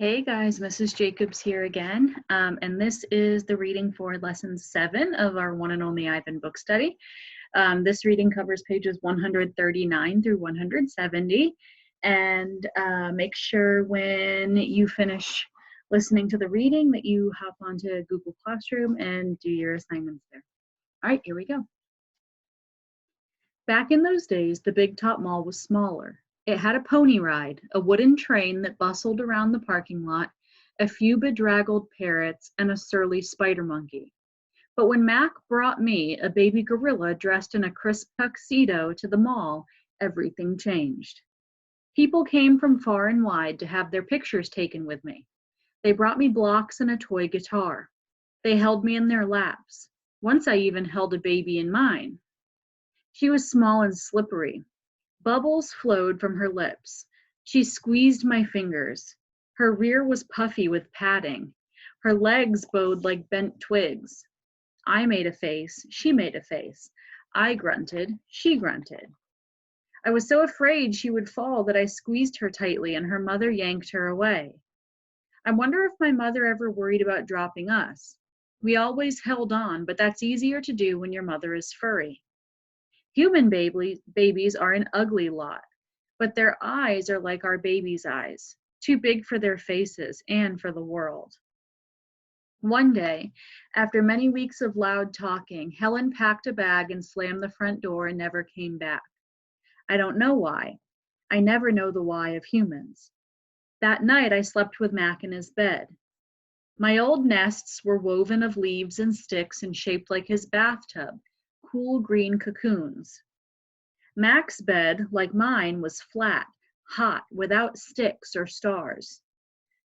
Hey guys, Mrs. Jacobs here again, and this is the reading for lesson 7 of our one and only Ivan book study. This reading covers pages 139 through 170, and make sure when you finish listening to the reading that you hop onto Google Classroom and do your assignments there. All right, here we go. Back in those days, the Big Top Mall was smaller. It had a pony ride, a wooden train that bustled around the parking lot, a few bedraggled parrots, and a surly spider monkey. But when Mac brought me, a baby gorilla dressed in a crisp tuxedo, to the mall, everything changed. People came from far and wide to have their pictures taken with me. They brought me blocks and a toy guitar. They held me in their laps. Once I even held a baby in mine. She was small and slippery. Bubbles flowed from her lips. She squeezed my fingers. Her rear was puffy with padding. Her legs bowed like bent twigs. I made a face. She made a face. I grunted. She grunted. I was so afraid she would fall that I squeezed her tightly and her mother yanked her away. I wonder if my mother ever worried about dropping us. We always held on, but that's easier to do when your mother is furry. Human babies are an ugly lot, but their eyes are like our babies' eyes, too big for their faces and for the world. One day, after many weeks of loud talking, Helen packed a bag and slammed the front door and never came back. I don't know why. I never know the why of humans. That night, I slept with Mac in his bed. My old nests were woven of leaves and sticks and shaped like his bathtub, cool green cocoons. Mac's bed, like mine, was flat, hot, without sticks or stars.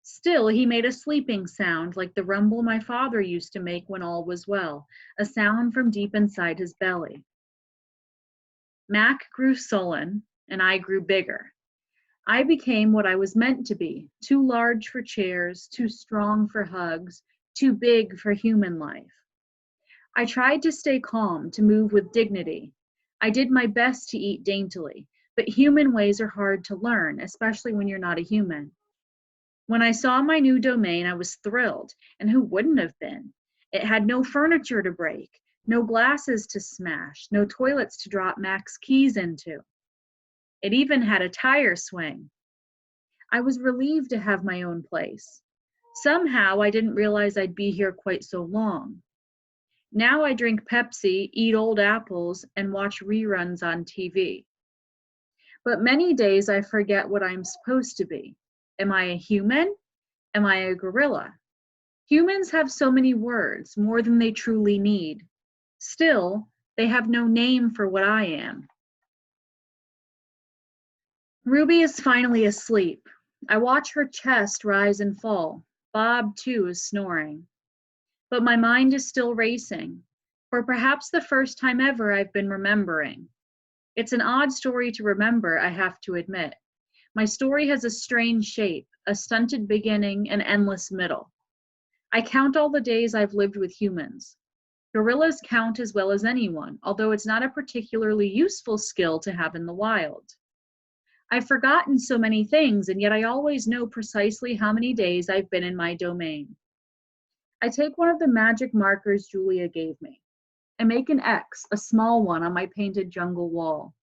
Still, he made a sleeping sound like the rumble my father used to make when all was well, a sound from deep inside his belly. Mac grew sullen, and I grew bigger. I became what I was meant to be, too large for chairs, too strong for hugs, too big for human life. I tried to stay calm, to move with dignity. I did my best to eat daintily, but human ways are hard to learn, especially when you're not a human. When I saw my new domain, I was thrilled, and who wouldn't have been? It had no furniture to break, no glasses to smash, no toilets to drop Mac's keys into. It even had a tire swing. I was relieved to have my own place. Somehow, I didn't realize I'd be here quite so long. Now I drink Pepsi, eat old apples, and watch reruns on TV. But many days I forget what I'm supposed to be. Am I a human? Am I a gorilla? Humans have so many words, more than they truly need. Still, they have no name for what I am. Ruby is finally asleep. I watch her chest rise and fall. Bob, too, is snoring. But my mind is still racing. For perhaps the first time ever, I've been remembering. It's an odd story to remember, I have to admit. My story has a strange shape, a stunted beginning, an endless middle. I count all the days I've lived with humans. Gorillas count as well as anyone, although it's not a particularly useful skill to have in the wild. I've forgotten so many things, and yet I always know precisely how many days I've been in my domain. I take one of the magic markers Julia gave me. I make an X, a small one, on my painted jungle wall.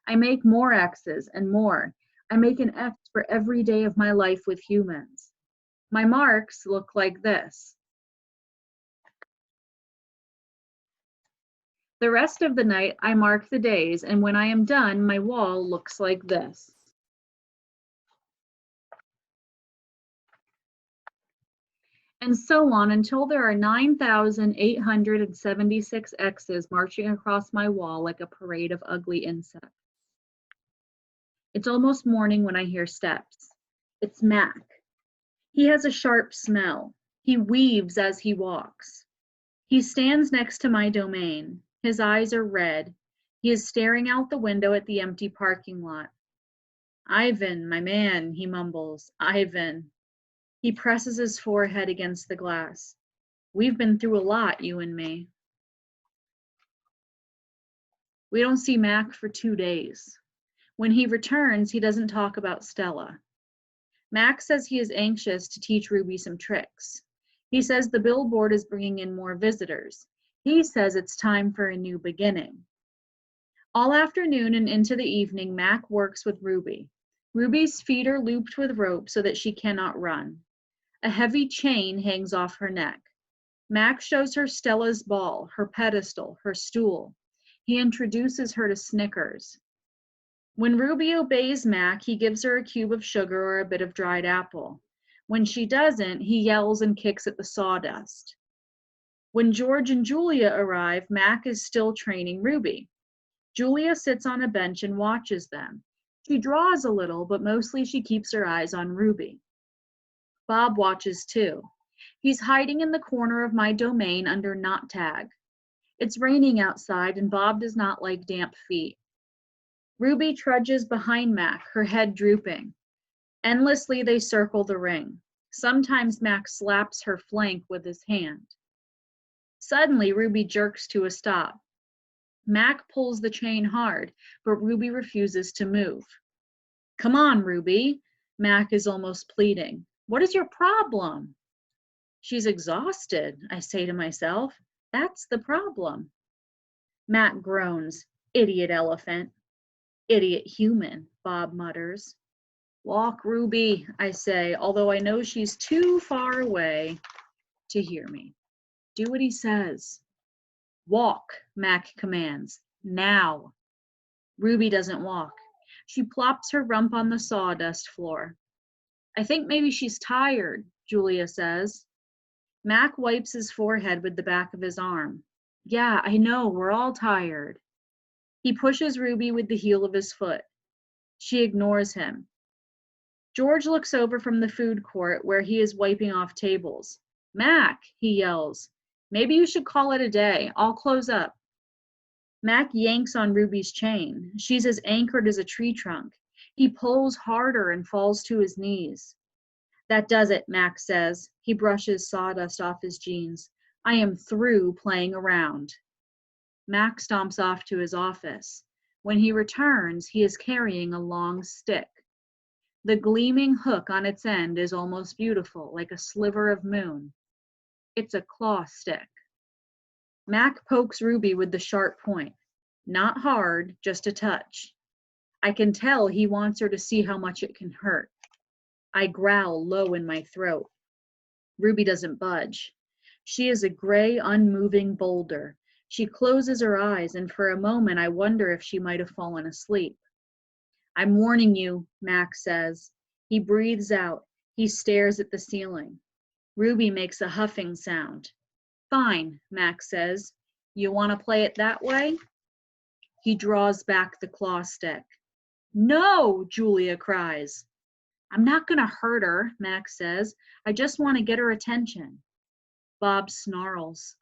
I make more X's and more. I make an X for every day of my life with humans. My marks look like this. The rest of the night, I mark the days, and when I am done, my wall looks like this. And so on until there are 9,876 X's marching across my wall like a parade of ugly insects. It's almost morning when I hear steps. It's Mac. He has a sharp smell. He weaves as he walks. He stands next to my domain. His eyes are red. He is staring out the window at the empty parking lot. Ivan, my man, he mumbles. Ivan. He presses his forehead against the glass. We've been through a lot, you and me. We don't see Mac for 2 days. When he returns, he doesn't talk about Stella. Max says he is anxious to teach Ruby some tricks. He says the billboard is bringing in more visitors. He says it's time for a new beginning. All afternoon and into the evening, Mac works with Ruby. Ruby's feet are looped with rope so that she cannot run. A heavy chain hangs off her neck. Mac shows her Stella's ball, her pedestal, her stool. He introduces her to Snickers. When Ruby obeys Mac, he gives her a cube of sugar or a bit of dried apple. When she doesn't, he yells and kicks at the sawdust. When George and Julia arrive, Mac is still training Ruby. Julia sits on a bench and watches them. She draws a little, but mostly she keeps her eyes on Ruby. Bob watches too. He's hiding in the corner of my domain under knot tag. It's raining outside and Bob does not like damp feet. Ruby trudges behind Mac, her head drooping. Endlessly they circle the ring. Sometimes Mac slaps her flank with his hand. Suddenly Ruby jerks to a stop. Mac pulls the chain hard, but Ruby refuses to move. Come on, Ruby. Mac is almost pleading. What is your problem? She's exhausted, I say to myself. That's the problem. Mac groans. Idiot elephant. Idiot human, Bob mutters. Walk, Ruby, I say, although I know she's too far away to hear me. Do what he says. Walk, Mac commands. Now. Ruby doesn't walk. She plops her rump on the sawdust floor. I think maybe she's tired, Julia says. Mac wipes his forehead with the back of his arm. Yeah, I know, we're all tired. He pushes Ruby with the heel of his foot. She ignores him. George looks over from the food court where he is wiping off tables. Mac, he yells, maybe you should call it a day. I'll close up. Mac yanks on Ruby's chain. She's as anchored as a tree trunk. He pulls harder and falls to his knees. That does it, Mac says. He brushes sawdust off his jeans. I am through playing around. Mac stomps off to his office. When he returns, he is carrying a long stick. The gleaming hook on its end is almost beautiful, like a sliver of moon. It's a claw stick. Mac pokes Ruby with the sharp point. Not hard, just a touch. I can tell he wants her to see how much it can hurt. I growl low in my throat. Ruby doesn't budge. She is a gray, unmoving boulder. She closes her eyes, and for a moment I wonder if she might have fallen asleep. I'm warning you, Mac says. He breathes out. He stares at the ceiling. Ruby makes a huffing sound. Fine, Mac says. You want to play it that way? He draws back the claw stick. No, Julia cries. I'm not going to hurt her, Mac says. I just want to get her attention. Bob snarls.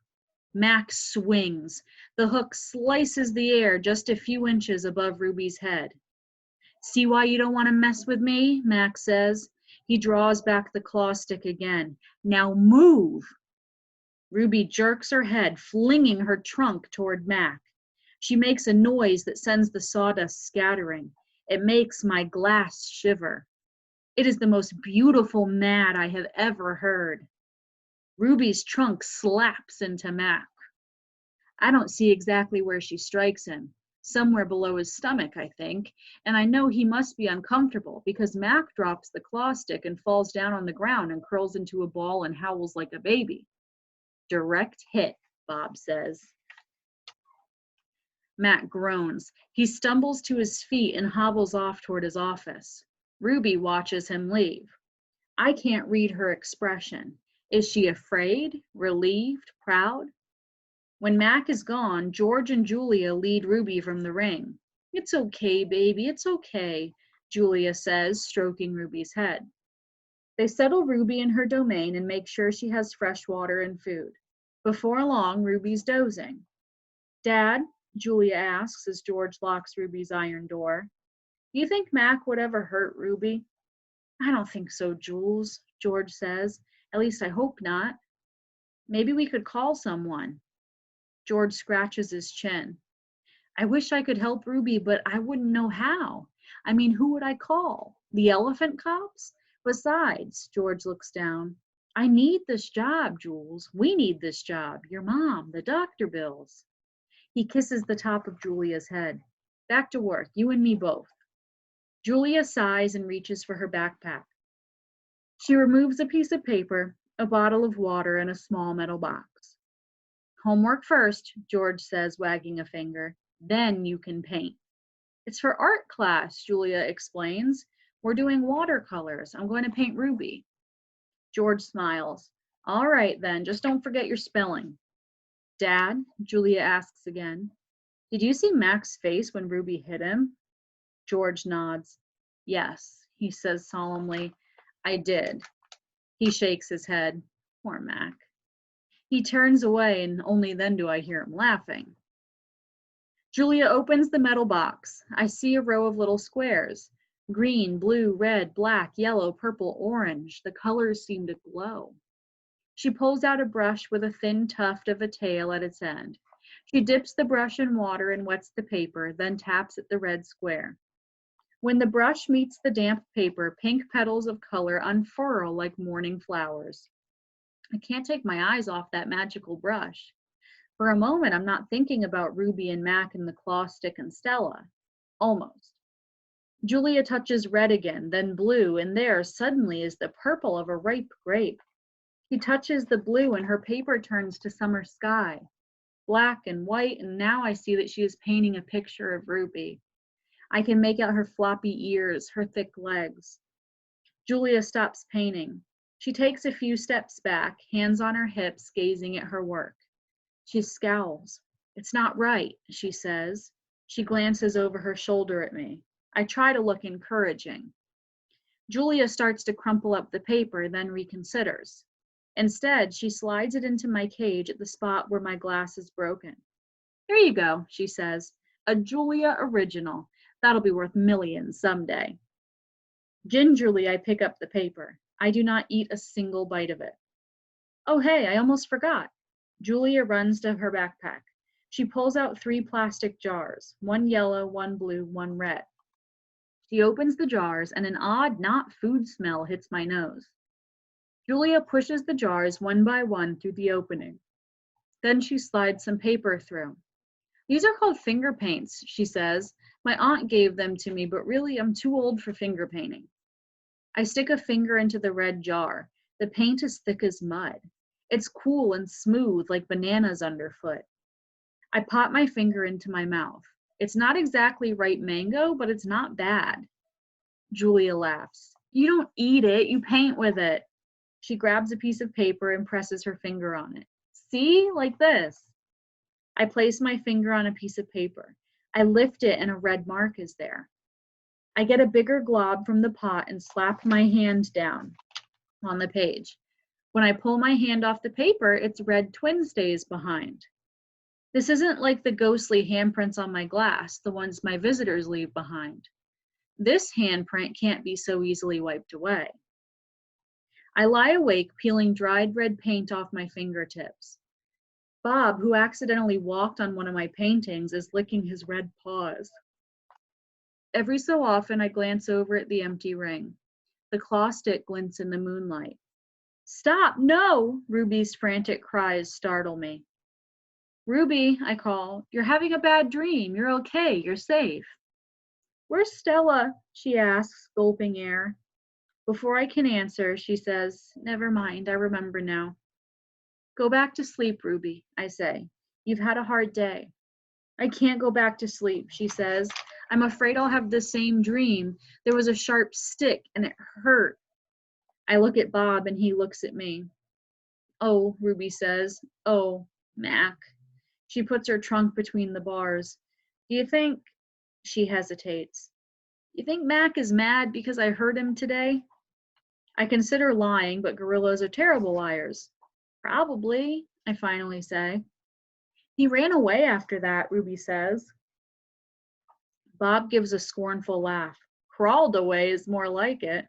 Mac swings. The hook slices the air just a few inches above Ruby's head. See why you don't want to mess with me? Mac says. He draws back the claw stick again. Now move. Ruby jerks her head, flinging her trunk toward Mac. She makes a noise that sends the sawdust scattering. It makes my glass shiver. It is the most beautiful mad I have ever heard. Ruby's trunk slaps into Mac. I don't see exactly where she strikes him. Somewhere below his stomach, I think, and I know he must be uncomfortable because Mac drops the claw stick and falls down on the ground and curls into a ball and howls like a baby. Direct hit, Bob says. Mac groans. He stumbles to his feet and hobbles off toward his office. Ruby watches him leave. I can't read her expression. Is she afraid, relieved, proud? When Mac is gone, George and Julia lead Ruby from the ring. It's okay, baby, it's okay, Julia says, stroking Ruby's head. They settle Ruby in her domain and make sure she has fresh water and food. Before long, Ruby's dozing. Dad, Julia asks as George locks Ruby's iron door, do you think Mac would ever hurt Ruby? I don't think so, Jules, George says. At least I hope not. Maybe we could call someone. George scratches his chin. I wish I could help Ruby, but I wouldn't know how. I mean, who would I call? The elephant cops? Besides, George looks down. I need this job, Jules. We need this job. Your mom, the doctor bills. He kisses the top of Julia's head. Back to work, you and me both. Julia sighs and reaches for her backpack. She removes a piece of paper, a bottle of water, and a small metal box. Homework first, George says, wagging a finger. Then you can paint. It's for art class, Julia explains. We're doing watercolors. I'm going to paint Ruby. George smiles. All right, then, just don't forget your spelling. Dad, Julia asks again, did you see Mac's face when Ruby hit him? George nods. Yes, he says solemnly. I did. He shakes his head. Poor Mac. He turns away, and only then do I hear him laughing. Julia opens the metal box. I see a row of little squares. Green, blue, red, black, yellow, purple, orange. The colors seem to glow. She pulls out a brush with a thin tuft of a tail at its end. She dips the brush in water and wets the paper, then taps at the red square. When the brush meets the damp paper, pink petals of color unfurl like morning flowers. I can't take my eyes off that magical brush. For a moment, I'm not thinking about Ruby and Mac and the claw stick and Stella. Almost. Julia touches red again, then blue, and there suddenly is the purple of a ripe grape. She touches the blue and her paper turns to summer sky, black and white, and now I see that she is painting a picture of Ruby. I can make out her floppy ears, her thick legs. Julia stops painting. She takes a few steps back, hands on her hips, gazing at her work. She scowls. It's not right, she says. She glances over her shoulder at me. I try to look encouraging. Julia starts to crumple up the paper, then reconsiders. Instead, she slides it into my cage at the spot where my glass is broken. There you go, she says. A Julia original. That'll be worth millions someday. Gingerly, I pick up the paper. I do not eat a single bite of it. Oh, hey, I almost forgot. Julia runs to her backpack. She pulls out 3 plastic jars, one yellow, one blue, one red. She opens the jars, and an odd, not food smell hits my nose. Julia pushes the jars one by one through the opening. Then she slides some paper through. These are called finger paints, she says. My aunt gave them to me, but really I'm too old for finger painting. I stick a finger into the red jar. The paint is thick as mud. It's cool and smooth like bananas underfoot. I pop my finger into my mouth. It's not exactly ripe mango, but it's not bad. Julia laughs. You don't eat it, you paint with it. She grabs a piece of paper and presses her finger on it. See, like this. I place my finger on a piece of paper. I lift it and a red mark is there. I get a bigger glob from the pot and slap my hand down on the page. When I pull my hand off the paper, its red twin stays behind. This isn't like the ghostly handprints on my glass, the ones my visitors leave behind. This handprint can't be so easily wiped away. I lie awake, peeling dried red paint off my fingertips. Bob, who accidentally walked on one of my paintings, is licking his red paws. Every so often, I glance over at the empty ring. The claw stick glints in the moonlight. Stop, no! Ruby's frantic cries startle me. Ruby, I call, you're having a bad dream. You're okay, you're safe. Where's Stella? She asks, gulping air. Before I can answer, she says, never mind, I remember now. Go back to sleep, Ruby, I say. You've had a hard day. I can't go back to sleep, she says. I'm afraid I'll have the same dream. There was a sharp stick and it hurt. I look at Bob and he looks at me. Oh, Ruby says. Oh, Mac. She puts her trunk between the bars. Do you think, she hesitates, you think Mac is mad because I hurt him today? I consider lying, but gorillas are terrible liars. Probably, I finally say. He ran away after that, Ruby says. Bob gives a scornful laugh. Crawled away is more like it.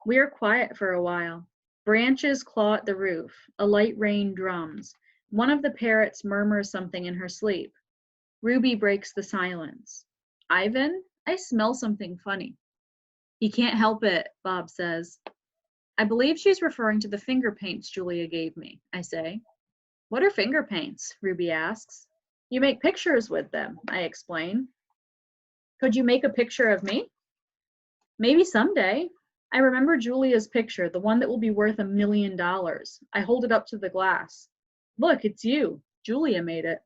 We are quiet for a while. Branches claw at the roof. A light rain drums. One of the parrots murmurs something in her sleep. Ruby breaks the silence. Ivan, I smell something funny. He can't help it, Bob says. I believe she's referring to the finger paints Julia gave me, I say. What are finger paints? Ruby asks. You make pictures with them, I explain. Could you make a picture of me? Maybe someday. I remember Julia's picture, the one that will be worth $1 million. I hold it up to the glass. Look, it's you. Julia made it.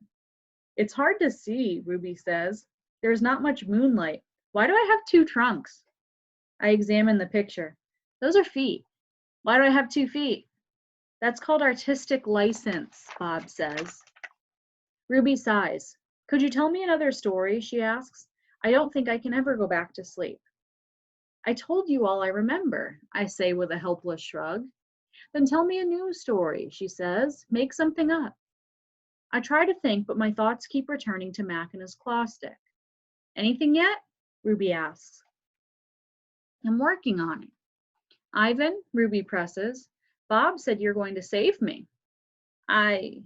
It's hard to see, Ruby says. There's not much moonlight. Why do I have 2 trunks? I examine the picture. Those are feet. Why do I have 2 feet? That's called artistic license, Bob says. Ruby sighs. Could you tell me another story? She asks. I don't think I can ever go back to sleep. I told you all I remember, I say with a helpless shrug. Then tell me a new story, she says. Make something up. I try to think, but my thoughts keep returning to Mac and his claw stick. Anything yet? Ruby asks. I'm working on it. Ivan, Ruby presses. Bob said you're going to save me. I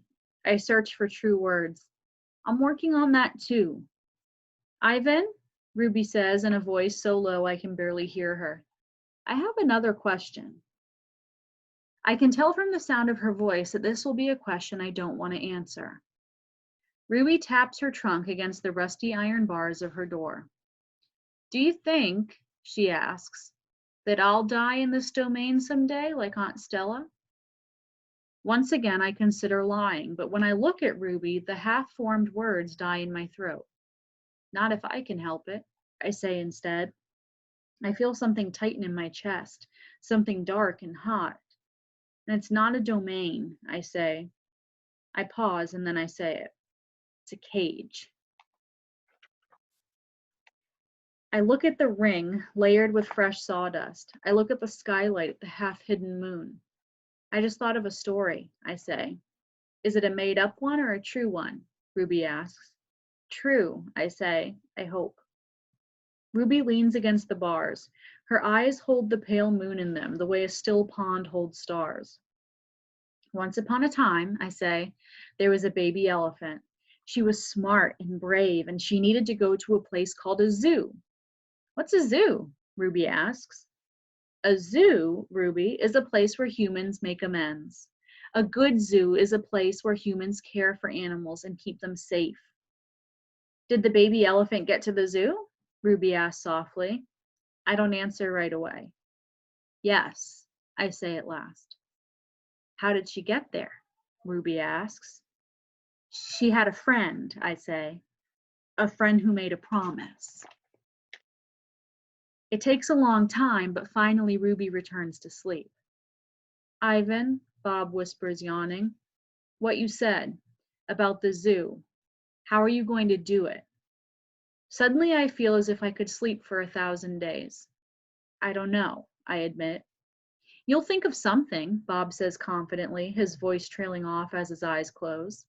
search for true words. I'm working on that too. Ivan, Ruby says in a voice so low I can barely hear her. I have another question. I can tell from the sound of her voice that this will be a question I don't want to answer. Ruby taps her trunk against the rusty iron bars of her door. Do you think, she asks, that I'll die in this domain someday like Aunt Stella? Once again, I consider lying, but when I look at Ruby, the half-formed words die in my throat. Not if I can help it, I say instead. I feel something tighten in my chest, something dark and hot. And it's not a domain, I say. I pause and then I say it. It's a cage. I look at the ring layered with fresh sawdust. I look at the skylight at the half-hidden moon. I just thought of a story, I say. Is it a made-up one or a true one? Ruby asks. True, I say. I hope. Ruby leans against the bars. Her eyes hold the pale moon in them, the way a still pond holds stars. Once upon a time, I say, there was a baby elephant. She was smart and brave, and she needed to go to a place called a zoo. What's a zoo? Ruby asks. A zoo, Ruby, is a place where humans make amends. A good zoo is a place where humans care for animals and keep them safe. Did the baby elephant get to the zoo? Ruby asks softly. I don't answer right away. Yes, I say at last. How did she get there? Ruby asks. She had a friend, I say. A friend who made a promise. It takes a long time, but finally Ruby returns to sleep. Ivan, Bob whispers, yawning. What you said about the zoo. How are you going to do it? Suddenly I feel as if I could sleep for 1,000 days. I don't know, I admit. You'll think of something, Bob says confidently, his voice trailing off as his eyes close.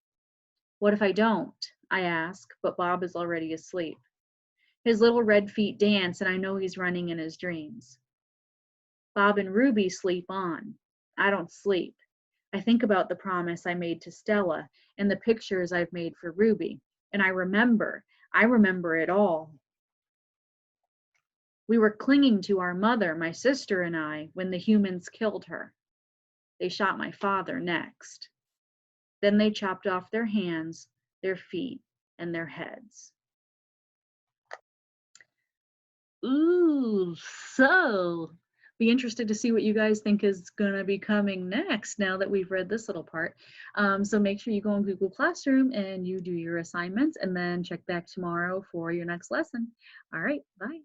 What if I don't? I ask, but Bob is already asleep. His little red feet dance, and I know he's running in his dreams. Bob and Ruby sleep on. I don't sleep. I think about the promise I made to Stella and the pictures I've made for Ruby, and I remember it all. We were clinging to our mother, my sister and I, when the humans killed her. They shot my father next. Then they chopped off their hands, their feet, and their heads. Ooh, so be interested to see what you guys think is going to be coming next now that we've read this little part. So make sure you go on Google Classroom and you do your assignments and then check back tomorrow for your next lesson. All right, bye.